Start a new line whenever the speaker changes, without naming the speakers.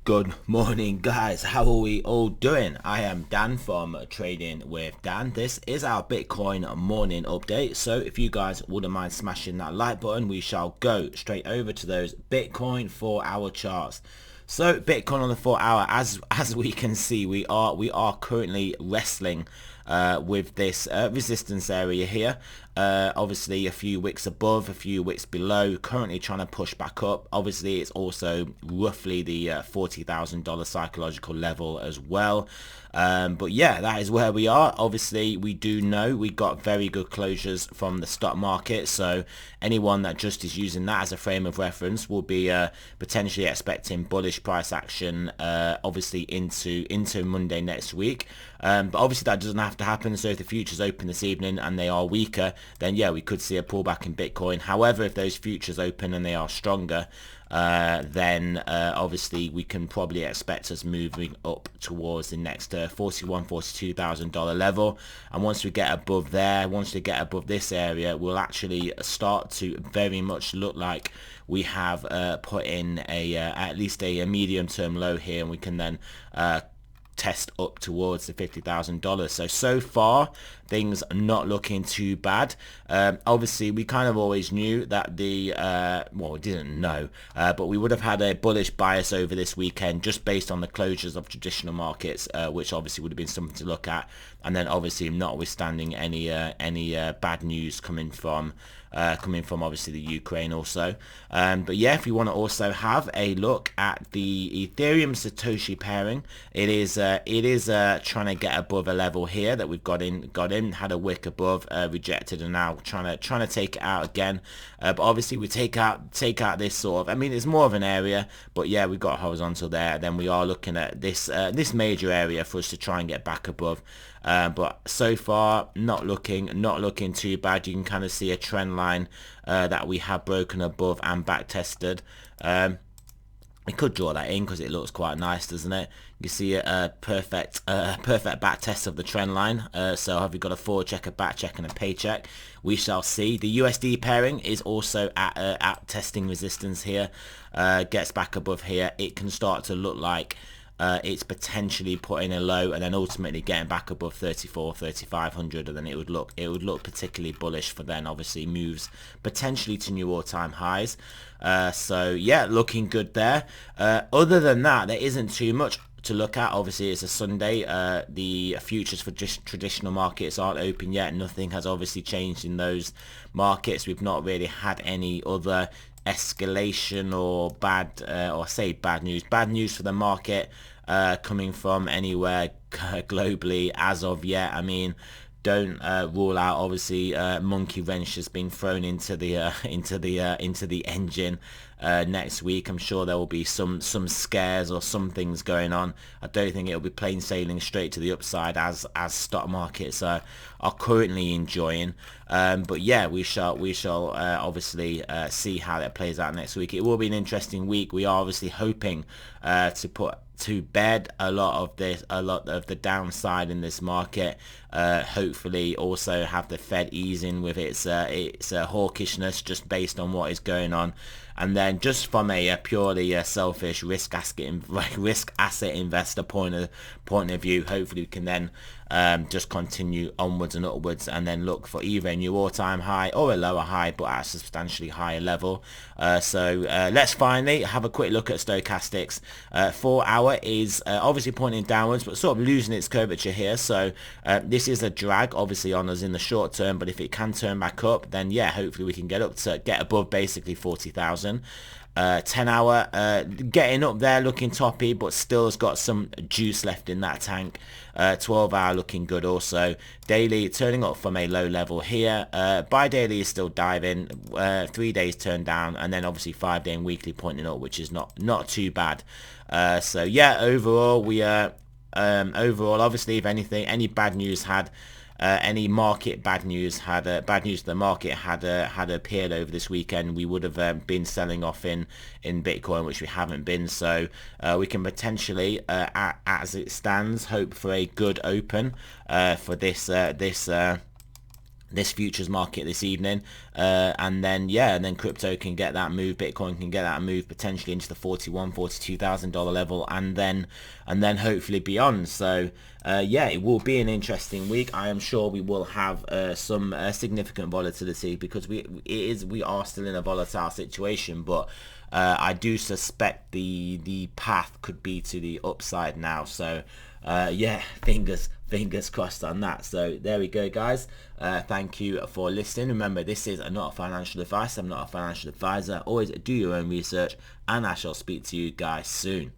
Good morning, guys. How are we all doing? I am Dan from Trading with Dan. This is our Bitcoin morning update. So if you guys wouldn't mind smashing that like button, we shall go straight over to those Bitcoin 4-hour charts. So Bitcoin on the 4-hour, as we can see, we are currently wrestling with this resistance area here. Obviously a few wicks above, a few wicks below, currently trying to push back up. Obviously it's also roughly the $40,000 psychological level as well. But yeah, that is where we are. Obviously we do know we got very good closures from the stock market, so anyone that just is using that as a frame of reference will be potentially expecting bullish price action obviously into Monday next week. But obviously that doesn't have to happen, so if the futures open this evening and they are weaker, then yeah, we could see a pullback in Bitcoin. However, if those futures open and they are stronger, then obviously we can probably expect us moving up towards the next $42,000 level. And once we get above there, once we get above this area, we'll actually start to very much look like we have put in a at least a medium-term low here, and we can then test up towards the $50,000. So far things are not looking too bad. Obviously we kind of always knew that the well, we didn't know, but we would have had a bullish bias over this weekend just based on the closures of traditional markets, which obviously would have been something to look at. And then obviously notwithstanding any bad news coming from obviously the Ukraine also. But yeah, if you want to also have a look at the Ethereum Satoshi pairing, it is trying to get above a level here that we've got in, had a wick above, rejected, and now trying to take it out again. But obviously we take out this sort of, I mean, it's more of an area, but yeah, we've got horizontal there. Then we are looking at this major area for us to try and get back above. But so far not looking too bad. You can kind of see a trend line that we have broken above and back tested. We could draw that in because it looks quite nice, doesn't it? You see a perfect back test of the trend line. So have we got a forward check, a back check, and a pay check? We shall see. The USD pairing is also at testing resistance here. Gets back above here. It can start to look like it's potentially putting a low and then ultimately getting back above 3,500, and then it would look particularly bullish for then obviously moves potentially to new all-time highs. So yeah, looking good there. Other than that, there isn't too much to look at. Obviously it's a Sunday. The futures for just traditional markets aren't open yet. Nothing has obviously changed in those markets. We've not really had any other escalation or bad news for the market coming from anywhere globally as of yet. I mean, don't rule out obviously monkey wrench has been thrown into the engine next week. I'm sure there will be some scares or some things going on. I don't think it'll be plain sailing straight to the upside as stock markets are currently enjoying. But yeah, we shall obviously see how that plays out next week. It will be an interesting week. We are obviously hoping to put to bed a lot of the downside in this market. Hopefully also have the Fed easing with its hawkishness just based on what is going on. And then just from a purely selfish risk asset investor point of view, hopefully we can then just continue onwards and upwards and then look for either a new all-time high or a lower high but at a substantially higher level. So let's finally have a quick look at stochastics. 4 hour is obviously pointing downwards but sort of losing its curvature here. So this is a drag obviously on us in the short term, but if it can turn back up, then yeah, hopefully we can get above basically 40,000. 10 hour getting up there, looking toppy, but still has got some juice left in that tank. 12 hour looking good also. Daily turning up from a low level here. Bi-daily is still diving. 3 days turned down, and then obviously 5-day and weekly pointing up, which is not too bad. So yeah, overall we obviously, if anything, any bad news had any market bad news to the market had appeared over this weekend, we would have been selling off in Bitcoin, which we haven't been. So we can potentially, as it stands, hope for a good open for this this futures market this evening, and then crypto can get that move, Bitcoin can get that move potentially into the $42,000 level, and then hopefully beyond. So yeah, it will be an interesting week. I am sure we will have some significant volatility, because we are still in a volatile situation, but I do suspect the path could be to the upside now. So yeah, fingers crossed on that. So there we go, guys. Thank you for listening. Remember, this is not a financial advice. I'm not a financial advisor. Always do your own research, and I shall speak to you guys soon.